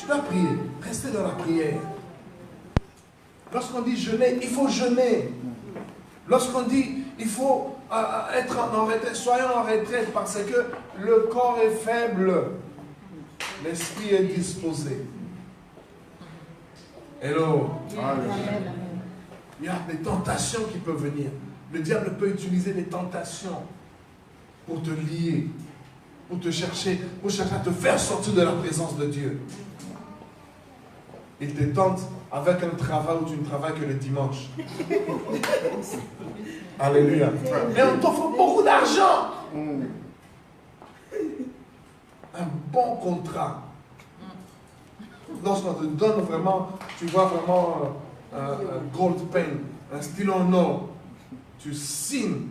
dois prier. Restez dans la prière. Lorsqu'on dit jeûner, il faut jeûner. Lorsqu'on dit il faut être en retraite, soyons en retraite parce que le corps est faible. L'esprit est disposé. Hello. Amen. Il y a des tentations qui peuvent venir. Le diable peut utiliser des tentations pour te lier, pour chercher à te faire sortir de la présence de Dieu. Il te tente avec un travail où tu ne travailles que le dimanche. Alléluia. Mais on t'offre beaucoup d'argent. Un bon contrat. Lorsqu'on te donne vraiment, tu vois vraiment un gold pen, un stylo en or, tu signes.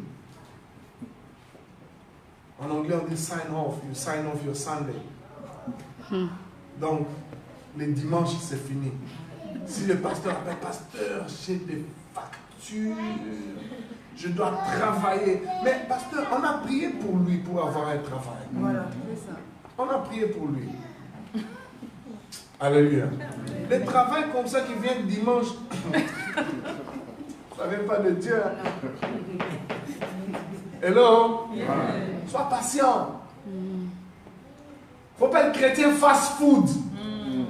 En anglais, on dit sign off. You sign off your Sunday. Donc, les dimanches, c'est fini. Si le pasteur appelle, pasteur, j'ai des factures, je dois travailler. Mais pasteur, on a prié pour lui pour avoir un travail. Voilà, c'est ça. On a prié pour lui. Alléluia. Les travails comme ça qui viennent dimanche, ça ne vient pas de Dieu. Hello? Sois patient. Il ne faut pas être chrétien fast-food. Il ne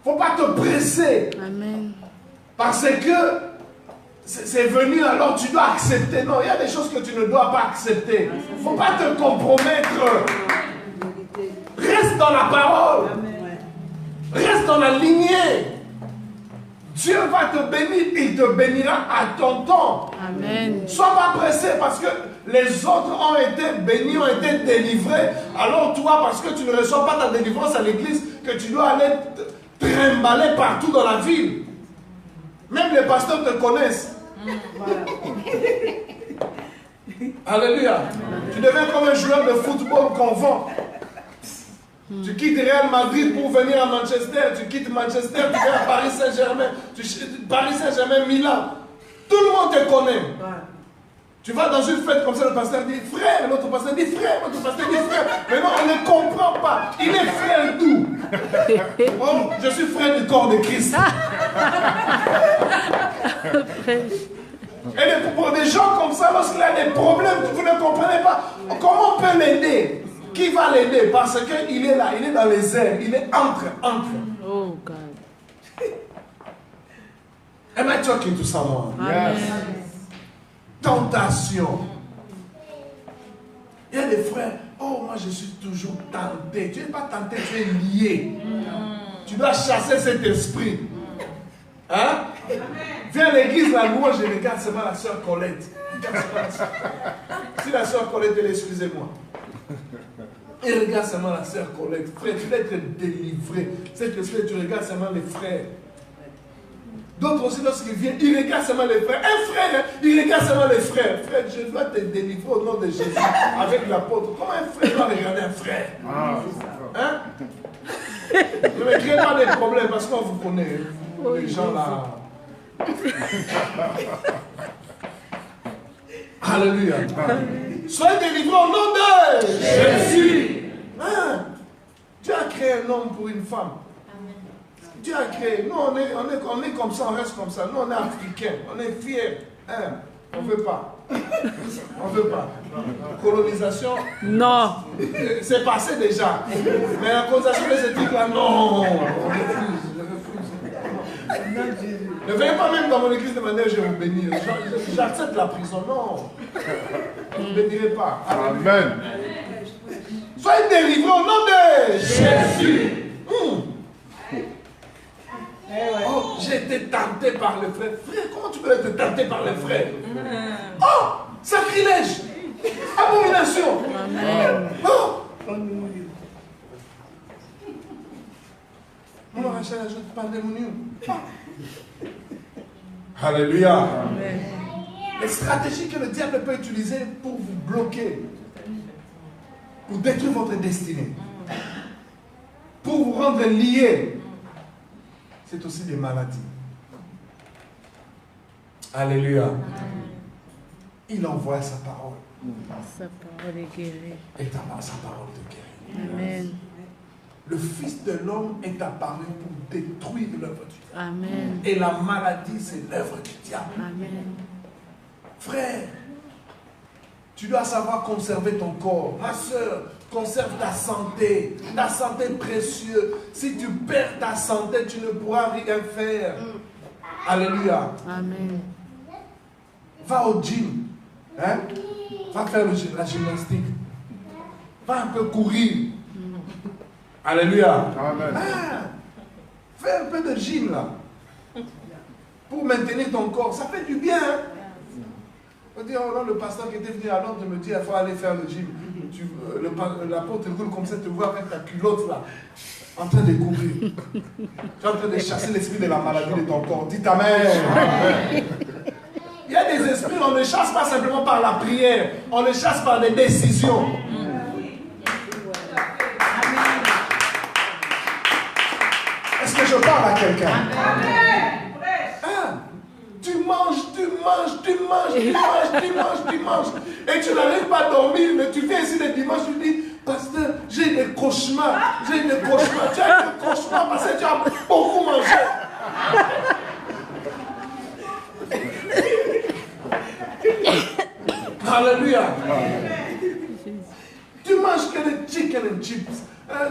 faut pas te presser. Amen. Parce que c'est venu, alors tu dois accepter. Non, il y a des choses que tu ne dois pas accepter. Il ne faut pas te compromettre. Reste dans la parole. Reste dans la lignée. Dieu va te bénir. Il te bénira à ton temps. Amen. Sois pas pressé parce que les autres ont été bénis, ont été délivrés. Alors toi, parce que tu ne reçois pas ta délivrance à l'église, que tu dois aller trimballer partout dans la ville. Même les pasteurs te connaissent. Alléluia. Tu deviens comme un joueur de football qu'on vend. Tu quittes Real Madrid pour venir à Manchester. Tu quittes Manchester, tu viens à Paris Saint-Germain. Paris Saint-Germain, Milan. Tout le monde te connaît. Tu vas dans une fête comme ça, le pasteur dit frère, l'autre pasteur dit frère, l'autre pasteur dit frère. Mais non, on ne comprend pas. Il est frère d'où? Oh, je suis frère du corps de Christ. Et pour des gens comme ça, lorsqu'il y a des problèmes, vous ne comprenez pas. Comment on peut l'aider? Qui va l'aider? Parce qu'il est là, il est dans les airs, il est entre. Oh God. Am I talking to someone? Amen. Tentation. Il y a des frères, oh moi je suis toujours tenté. Tu n'es pas tenté, tu es lié. Tu dois chasser cet esprit. Hein? Viens à l'église, la louange, je regarde seulement la soeur Colette. Si la soeur Colette, elle excusez-moi. Et regarde seulement la soeur Colette. Frère, tu dois être délivré. Cet esprit, tu regardes seulement les frères. D'autres aussi, lorsqu'ils viennent, ils regardent seulement les frères. Un frère, il regarde seulement les frères. Frère, je dois te délivrer au nom de Jésus avec l'apôtre. Comment un frère doit regarder un frère? Hein? Ne me créez pas des problèmes parce qu'on vous connaît. Vous, les gens là. Alléluia. Soyez délivrés au nom de Jésus. Hein? Dieu a créé un homme pour une femme. Dieu a créé. Nous, on est comme ça, on reste comme ça. Nous, on est africains, on est fiers. Hein? On ne veut pas. On ne veut pas. Colonisation. Non. C'est passé déjà. Mais la colonisation de ces trucs-là, non. On refuse. Ne venez pas même dans mon église demander je vais vous bénir. J'accepte la prison. Non. Je ne vous bénirai pas. Amen. Soyez délivrés au nom de Jésus. Oh, j'ai été tenté par le frère. Frère, comment tu peux être tenté par le frère? Oh, sacrilège. Abomination. Amen. Oh. On va racheter la joie de pandémonium. Alléluia. Amen. Les stratégies que le diable peut utiliser pour vous bloquer, pour détruire votre destinée, pour vous rendre liés, c'est aussi des maladies. Alléluia. Il envoie sa parole. Sa parole est guérie. Et sa parole te guérit. Amen. Le Fils de l'homme est apparu pour détruire l'œuvre du diable. Amen. Et la maladie, c'est l'œuvre du diable. Amen. Frère, tu dois savoir conserver ton corps. Ma soeur, conserve ta santé. Ta santé est précieuse. Si tu perds ta santé, tu ne pourras rien faire. Alléluia. Amen. Va au gym. Hein? Va faire la gymnastique. Va un peu courir. Alléluia. Amen. Ah, fais un peu de gym là. Pour maintenir ton corps. Ça fait du bien. Hein? On dit, oh non, le pasteur qui était venu à Londres me dit, il faut aller faire le gym. L'apôtre roule comme ça, te voit avec ta culotte là, en train de courir. Tu es en train de chasser l'esprit de la maladie de ton corps. Dites Amen. Il y a des esprits, on ne chasse pas simplement par la prière, on les chasse par des décisions. Est-ce que je parle à quelqu'un? Tu manges, et tu n'arrives pas à dormir, mais tu viens ici le dimanche, tu dis, pasteur, j'ai des cauchemars, tu as des cauchemars parce que tu as beaucoup mangé. Alléluia. Tu manges que des chicken and chips.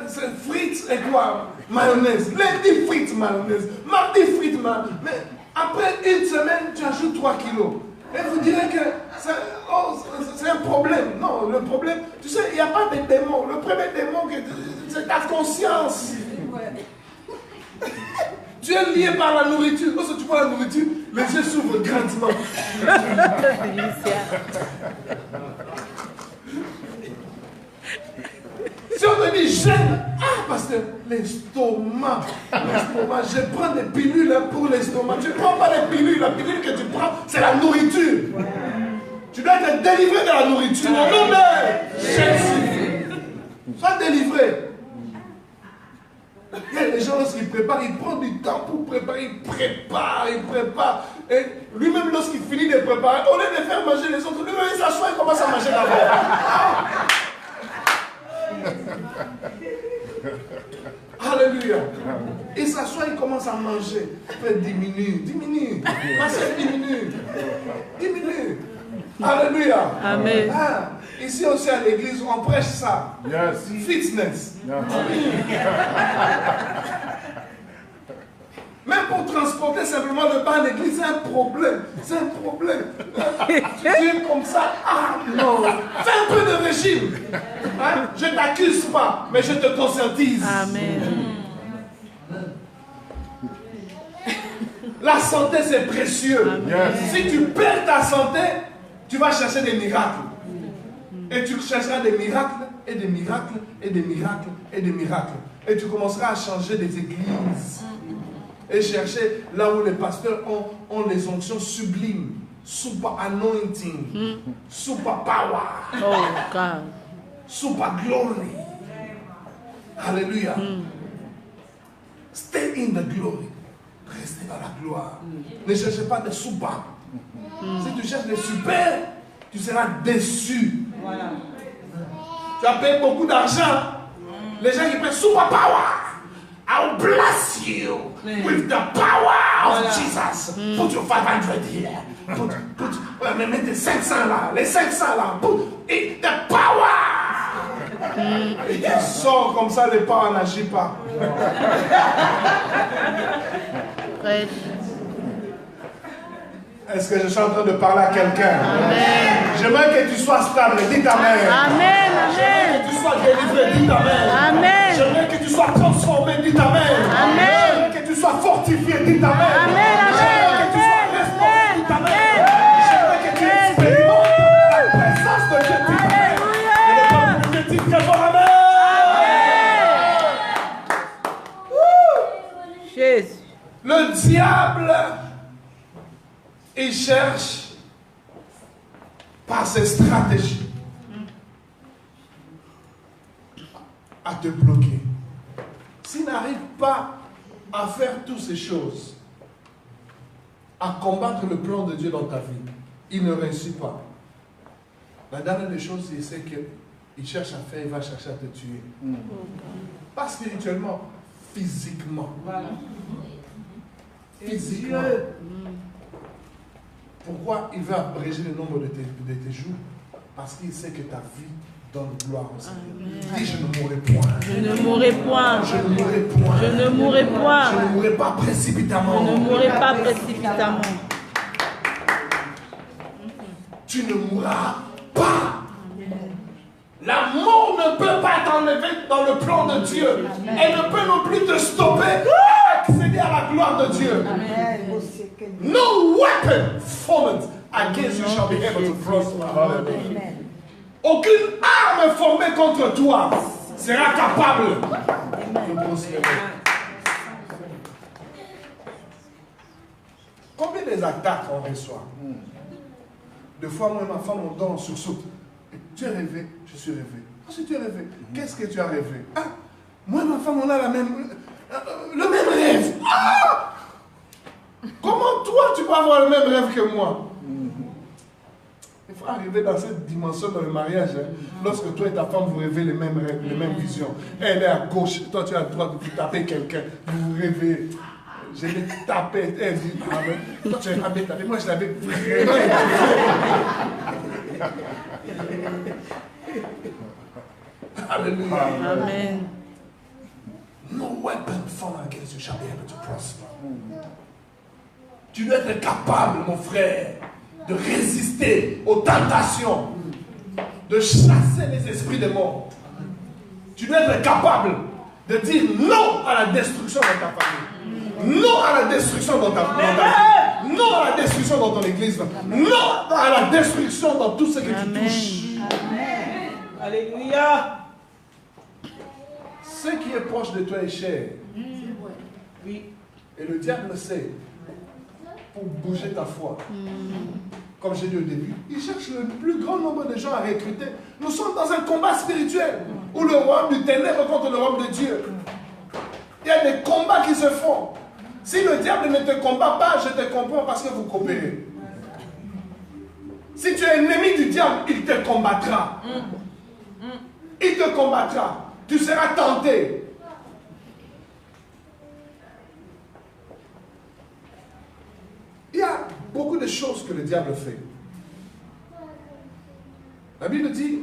C'est frites et quoi? Mayonnaise. Lundi frites, mayonnaise. Mardi frites, mayonnaise. Mais après une semaine, tu ajoutes 3 kilos. Et vous direz que c'est un problème. Non, le problème, tu sais, il n'y a pas de démon. Le premier démon, c'est ta conscience. Tu es lié par la nourriture. Lorsque tu vois la nourriture, les yeux s'ouvrent grandement. Si on te dit jeûne, pasteur, l'estomac, je prends des pilules pour l'estomac. Tu ne prends pas les pilules, la pilule que tu prends, c'est la nourriture. Tu dois être délivré de la nourriture. Au nom de Jésus. Sois délivré. Il y a des gens, lorsqu'ils préparent, ils prennent du temps pour préparer, ils préparent. Et lui-même, lorsqu'il finit de préparer, au lieu de faire manger les autres, lui-même, il s'assoit et commence à manger d'abord. Alléluia. Il s'assoit, il commence à manger. Après, diminue. Passez, diminue. Alléluia. Amen. Ici aussi à l'église, on prêche ça. Yes. Fitness. Même pour transporter simplement le pain à l'église, c'est un problème. Tu es comme ça. Non. Fais un peu de régime. Je ne t'accuse pas, mais je te conscientise. Amen. La santé, c'est précieux. Yes. Si tu perds ta santé, tu vas chercher des miracles. Et tu chercheras des miracles, et des miracles, et des miracles, et des miracles. Et tu commenceras à changer des églises. Et chercher là où les pasteurs ont les onctions sublimes. Super anointing. Super power. Oh God. Super glory. Alléluia. Stay in the glory. Restez dans la gloire. Ne cherchez pas des super. Si tu cherches des super, tu seras déçu. Voilà. Tu as payé beaucoup d'argent. Les gens qui paient super power. I'll bless you with the power of Jesus. Put your 500 here. Mettez 500 là. Les 500 là. Put the power. Et tu sors comme ça, les power n'agit pas. Est-ce que je suis en train de parler à quelqu'un? J'aimerais que tu sois stable. Dites Amen. Amen. J'aimerais que tu sois délivré. Dites Amen. Amen. J'aimerais que tu sois transformé. Dites Amen. Amen. J'aimerais que tu sois fortifié. Dites Amen. Amen. J'aimerais que tu sois restauré. Dites Amen. J'aimerais que tu expérimentes la présence de Dieu. Dites Amen. Et le peuple dit très fort Amen. Jésus. Le diable, il cherche par ses stratégies à te bloquer. S'il n'arrive pas à faire toutes ces choses, à combattre le plan de Dieu dans ta vie, il ne réussit pas. La dernière des choses, c'est qu'il il cherche à faire, il va chercher à te tuer. Pas spirituellement, physiquement. Voilà. Physiquement. Pourquoi il veut abréger le nombre de tes jours? Parce qu'il sait que ta vie donne gloire au Seigneur. Dis, je ne mourrai point. Je ne mourrai point. Je ne mourrai point. Je ne mourrai point. Je ne mourrai pas précipitamment. Je ne mourrai pas précipitamment. Tu ne mourras pas. La mort ne peut pas t'enlever dans le plan de Dieu. Elle ne peut non plus te stopper d'accéder à la gloire de Dieu. No weapon formed against you shall be able to prosper. Aucune arme formée contre toi sera capable de prospérer. Combien des attaques on reçoit? Des fois, moi et ma femme, on dort, on sursaute. Tu es rêvé? Je suis rêvé. Ah, si tu es rêvé, qu'est-ce que tu as rêvé? Ah, moi et ma femme, on a le même rêve. Ah! Comment toi, tu peux avoir le même rêve que moi? Il faut arriver dans cette dimension dans le mariage. Hein, lorsque toi et ta femme, vous rêvez les mêmes rêves, les mêmes visions. Elle est à gauche, toi tu es à droite, vous tapez quelqu'un, vous rêvez. Je l'ai tapé, elle dit, ah ouais, toi tu as tapé, moi je l'avais vraiment Alléluia. Amen. No weapon formed against you shall be able to prosper. Tu dois être capable, mon frère, de résister aux tentations, de chasser les esprits des morts. Tu dois être capable de dire non à la destruction de ta famille, non à la destruction dans ta vie, non à la destruction dans ton église, non à la destruction dans tout ce que tu touches. Amen. Alléluia. Ce qui est proche de toi est cher. Oui. Et le diable sait, pour bouger ta foi. Comme j'ai dit au début, il cherche le plus grand nombre de gens à recruter. Nous sommes dans un combat spirituel où le royaume du ténèbre contre le royaume de Dieu. Il y a des combats qui se font. Si le diable ne te combat pas, je te comprends parce que vous coopérez. Si tu es ennemi du diable, il te combattra. Il te combattra. Tu seras tenté. Il y a beaucoup de choses que le diable fait. La Bible dit,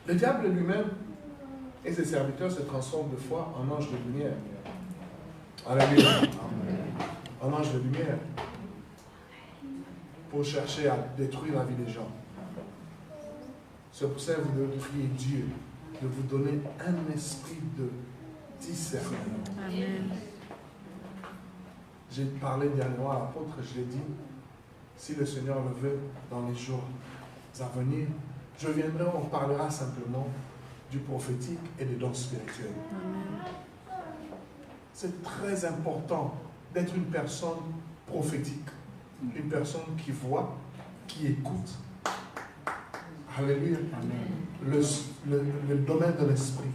le diable lui-même et ses serviteurs se transforment de fois en anges de lumière. Alléluia. En anges de lumière. Pour chercher à détruire la vie des gens. C'est pour ça que vous devez prier Dieu de vous donner un esprit de discernement. Amen. J'ai parlé dernièrement à l'apôtre, je l'ai dit, si le Seigneur le veut, dans les jours à venir, je viendrai, on parlera simplement du prophétique et des dons spirituels. C'est très important d'être une personne prophétique, une personne qui voit, qui écoute. Alléluia. Le domaine de l'esprit.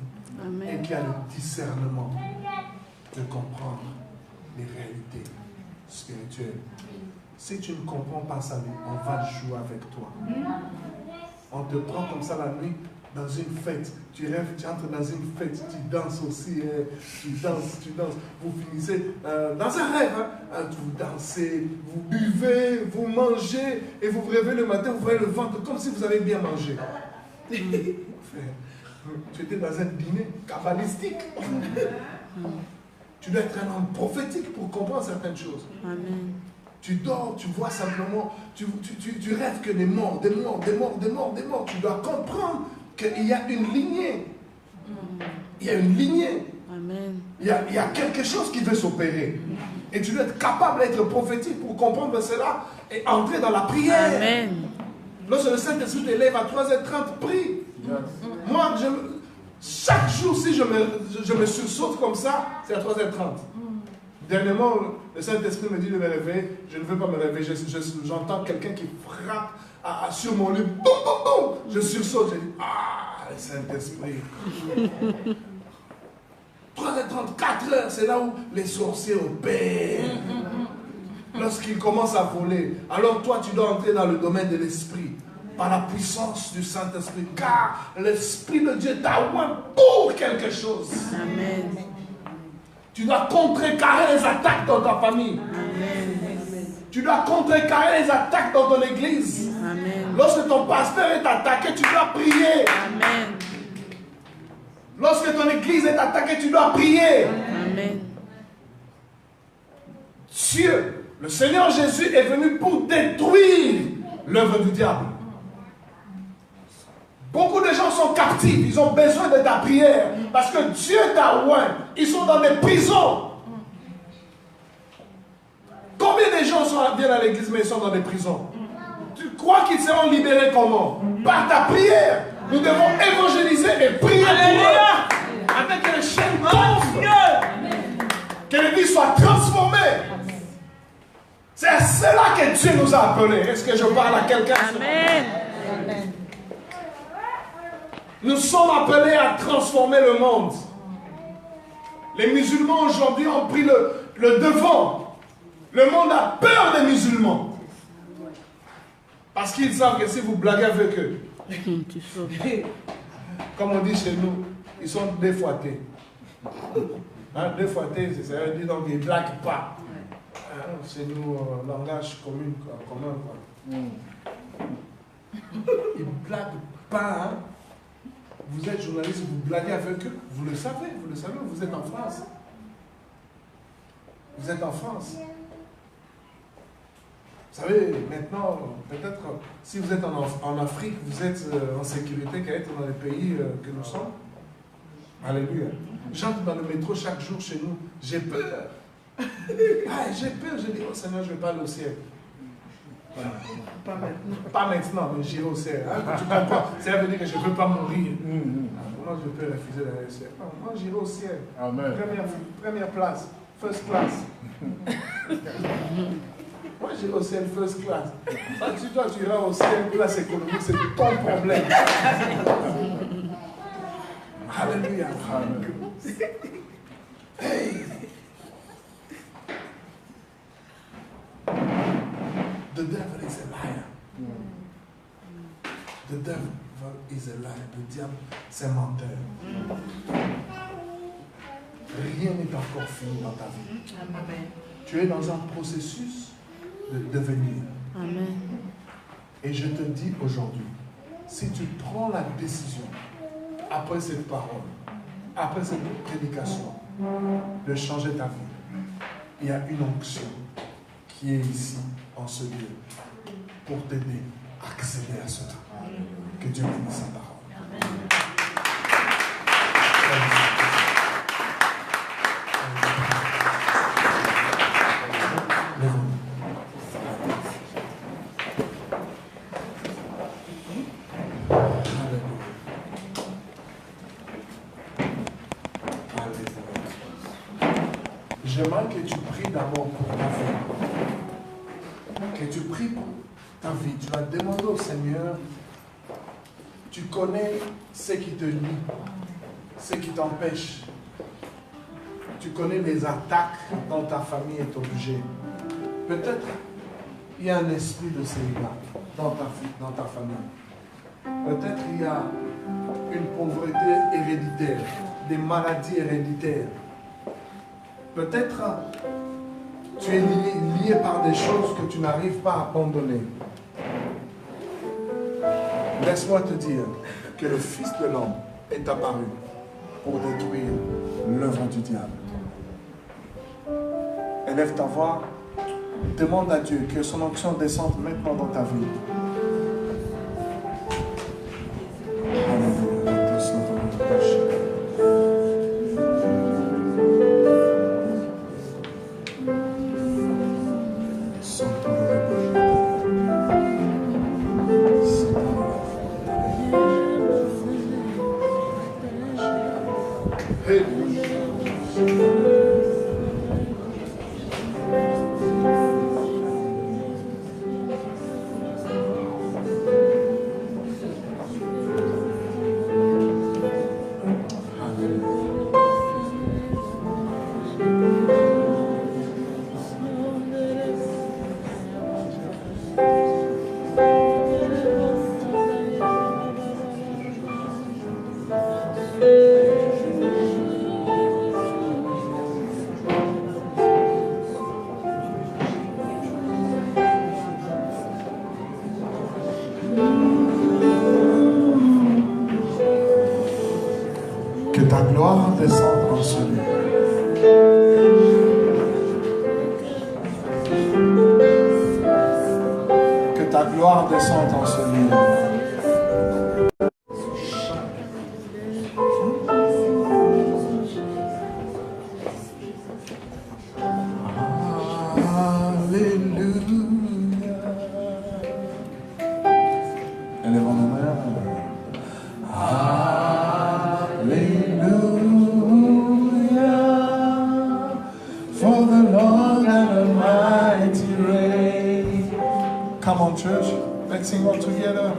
Et qui a le discernement de comprendre les réalités spirituelles. Si tu ne comprends pas ça, on va jouer avec toi. On te prend comme ça la nuit dans une fête. Tu rêves, tu entres dans une fête, tu danses aussi, tu danses. Vous finissez dans un rêve. Vous dansez, vous buvez, vous mangez et vous vous réveillez le matin, vous voyez le ventre comme si vous avez bien mangé. Tu étais dans un dîner kabbalistique. Tu dois être un homme prophétique pour comprendre certaines choses. Amen. Tu dors, tu vois simplement, tu rêves que des morts. Tu dois comprendre qu'il y a une lignée. Il y a une lignée. Amen. Il y a quelque chose qui veut s'opérer. Et tu dois être capable d'être prophétique pour comprendre cela et entrer dans la prière. Amen. Lorsque le Saint-Esprit t'élève à 3h30, prie. Moi, chaque jour, si je me sursaute comme ça, c'est à 3h30. Dernièrement, le Saint-Esprit me dit de me réveiller. Je ne veux pas me réveiller. J'entends quelqu'un qui frappe sur mon lit. Boum, boum, boum. Je sursaute. Je dis, ah, le Saint-Esprit. 3h30, 4h, c'est là où les sorciers opèrent. Lorsqu'ils commencent à voler, alors toi, tu dois entrer dans le domaine de l'esprit. par la puissance du Saint-Esprit. Car l'Esprit de Dieu t'a oint pour quelque chose. Amen. Tu dois contrecarrer les attaques dans ta famille. Amen. Tu dois contrecarrer les attaques dans ton église. Amen. Lorsque ton pasteur est attaqué, tu dois prier. Amen. Lorsque ton église est attaquée, tu dois prier. Amen. Dieu, le Seigneur Jésus est venu pour détruire l'œuvre du diable. Beaucoup de gens sont captifs, ils ont besoin de ta prière parce que Dieu t'a oint. Ils sont dans des prisons. Combien de gens viennent à l'église mais ils sont dans des prisons? Tu crois qu'ils seront libérés comment? Par ta prière. Nous devons évangéliser et prier pour eux afin que les chaînes tombent, que les vies soient transformées. C'est à cela que Dieu nous a appelés. Est-ce que je parle à quelqu'un? Amen. Nous sommes appelés à transformer le monde. Les musulmans aujourd'hui ont pris le devant. Le monde a peur des musulmans. Parce qu'ils savent que si vous blaguez avec eux, comme on dit chez nous, ils sont défoités. Hein, défoités, ça veut dire donc ils ne blaguent pas. Hein, c'est nous, langage commun. Quoi. Ils ne blaguent pas. Hein. Vous êtes journaliste, vous blaguez avec eux, vous le savez, vous êtes en France. Vous êtes en France. Vous savez, maintenant, peut-être, si vous êtes en Afrique, vous êtes en sécurité qu'à être dans les pays que nous sommes. Alléluia. J'entre dans le métro chaque jour chez nous, j'ai peur. J'ai peur, je dis, oh Seigneur, je ne vais pas aller au ciel. Pas maintenant, mais j'irai au ciel. Hein, tu comprends? Ça veut dire que je ne veux pas mourir. Comment je peux refuser d'aller au ciel? Non, moi, j'irai au ciel. Amen. Première place, first class. Moi, j'irai au ciel, first class. Si toi, tu iras au ciel, place économique, c'est ton problème. Alléluia. Hey. The devil is a liar. The devil is a liar. Le diable, c'est un menteur. Rien n'est encore fini dans ta vie. Amen. Tu es dans un processus de devenir. Amen. Et je te dis aujourd'hui, si tu prends la décision, après cette parole, après cette prédication, de changer ta vie, il y a une onction qui est ici, en ce lieu, pour t'aider à accéder à ce temps. Que Dieu bénisse sa parole. Amen. J'aimerais que tu pries d'abord pour ta vie. Que tu pries pour ta vie. Tu vas demander au Seigneur. Tu connais ce qui te lie, ce qui t'empêche. Tu connais les attaques dans ta famille et ton objet. Peut-être il y a un esprit de célibat dans ta famille. Peut-être il y a une pauvreté héréditaire, des maladies héréditaires. Peut-être tu es lié par des choses que tu n'arrives pas à abandonner. Laisse-moi te dire que le Fils de l'homme est apparu pour détruire l'œuvre du diable. Élève ta voix, demande à Dieu que son onction descende maintenant dans ta vie. descende en ce lieu. Que ta gloire descende en ce lieu. Come on, church. Let's sing all together.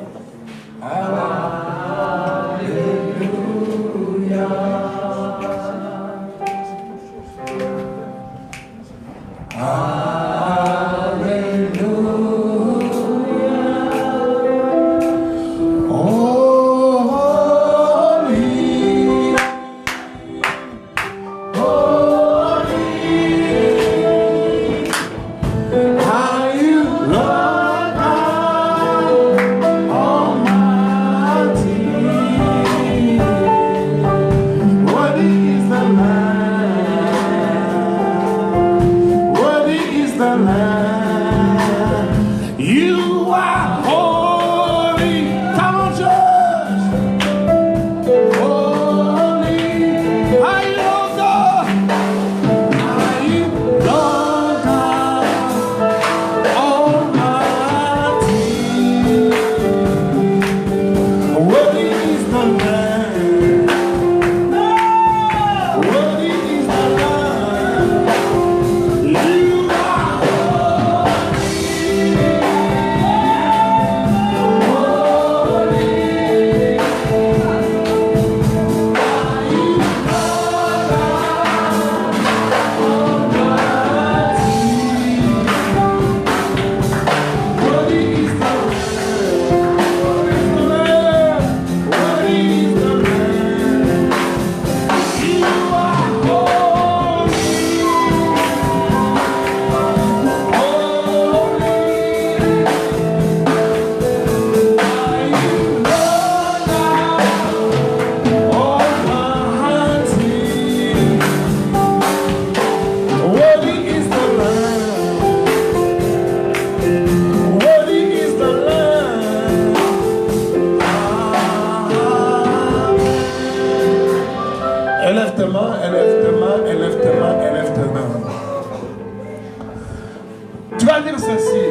Tu vas dire ceci.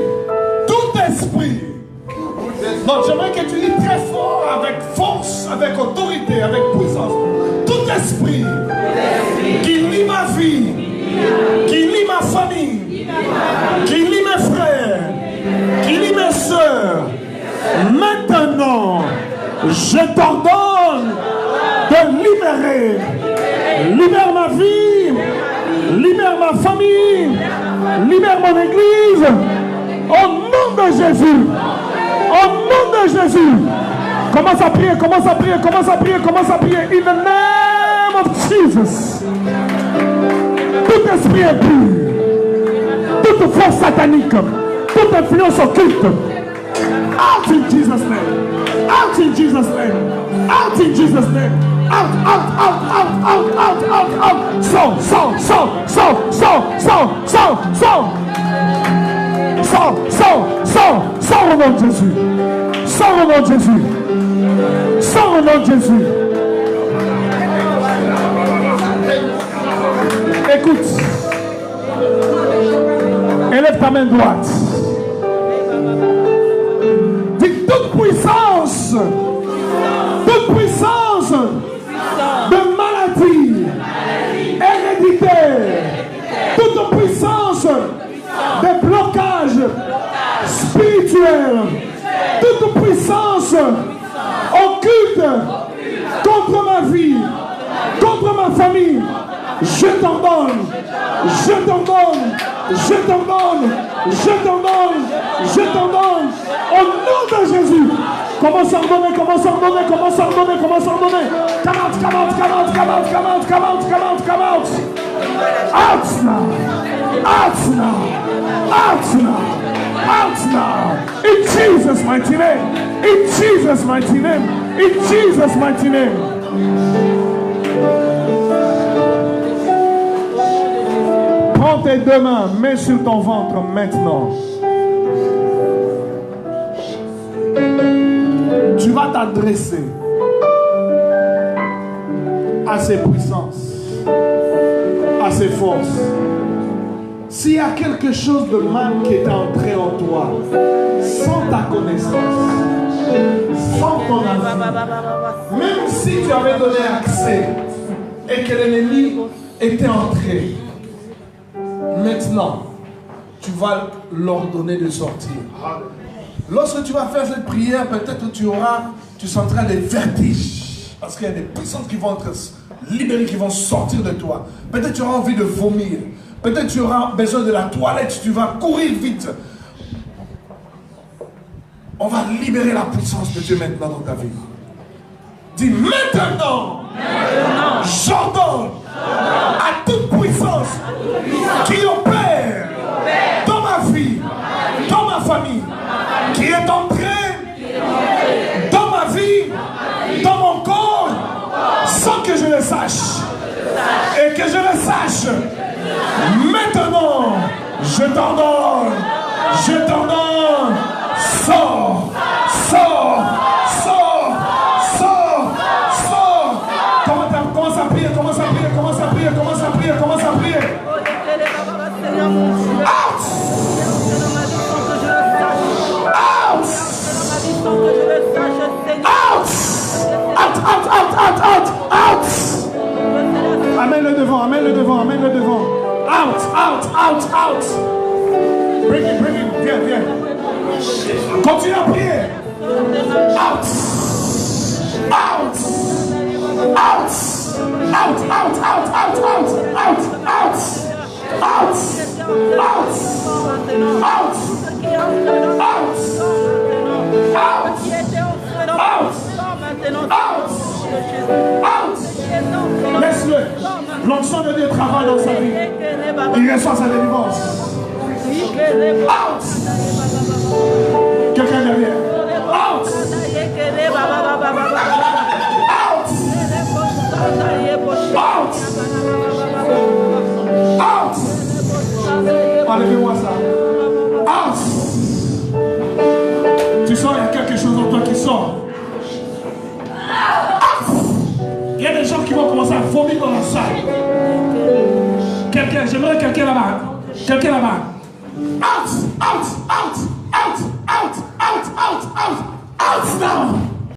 Tout esprit. Non, j'aimerais que tu dis très fort, avec force, avec autorité, avec puissance. Tout esprit qui lie ma vie, qui lie ma famille, qui lie mes frères, qui lie mes soeurs, maintenant, je t'ordonne de libérer. Libère ma vie, libère ma famille, libère mon église. Au nom de Jésus. Au nom de Jésus. Commence à prier, commence à prier, commence à prier, commence à prier. In the name of Jesus. Tout esprit impur, toute force satanique, toute influence occulte. Out in Jesus' name. Out in Jesus' name. Out in Jesus' name. Out, out, out, out, out, out, out, out. Sors, sors, sors, sors, sors, sors, sors, sors. Sors, sors, sors, sors au nom de Jésus. Sors au nom de Jésus. Sors au nom de Jésus. Écoute. Élève ta main droite. Dis toute puissance. Toute puissance de maladie héréditaire. Toute puissance de blocage spirituel. Toute puissance occulte contre ma vie, contre ma famille, je t'en donne, je t'en donne, je t'en donne, je t'en donne, je t'en donne, au nom de Jésus. Commence à ordonner, commence à ordonner, commence à ordonner, commence à ordonner. Come out, come out, come out, come out, come out, come out, come out, come out. Out now, out now, out now. Out now, in Jesus' mighty name, in Jesus' mighty name, in Jesus' mighty name. tes deux mains, mets sur ton ventre maintenant. Tu vas t'adresser à ses puissances, à ses forces. S'il y a quelque chose de mal qui est entré en toi, sans ta connaissance, sans ton avis, même si tu avais donné accès et que l'ennemi était entré, maintenant, tu vas l'ordonner de sortir. Lorsque tu vas faire cette prière, peut-être tu sentiras des vertiges. Parce qu'il y a des puissances qui vont être libérées, qui vont sortir de toi. Peut-être tu auras envie de vomir. Peut-être tu auras besoin de la toilette, tu vas courir vite. On va libérer la puissance de Dieu maintenant dans ta vie. Dis maintenant, j'ordonne à toute puissance qui opère dans ma vie, dans ma famille, qui est entrée dans ma vie, dans mon corps, sans que je le sache. Et que je le sache. Maintenant, je t'ordonne, sors, sors, sors, sors, sors. Commence à prier, commence à prier, commence à prier, commence à prier, commence à prier. Out! Out! Out! Out! Out! Out! Out! Out! Amène-le devant, amène-le devant, amène-le devant. Out! Out! Out! Out! Bring it, viens, viens. Continue à prier. Out! Out! Out! Out! Out! Out! Out! Out! Out! Out! Out! Out! Out! Out! Out! Out! Laisse-le. L'onction de Dieu travaille dans sa vie. Il reçoit sa délivrance. Out! Quelqu'un derrière. Out! Out! Out! Out! Enlevez-moi ça. Out! Tu sens, il y a quelque chose en toi qui sort. Il y a des gens qui vont commencer à vomir dans la salle. Quelqu'un, j'aimerais quelqu'un là-bas. Quelqu'un là-bas. Out, out, out, out, out, out, out, out, out now.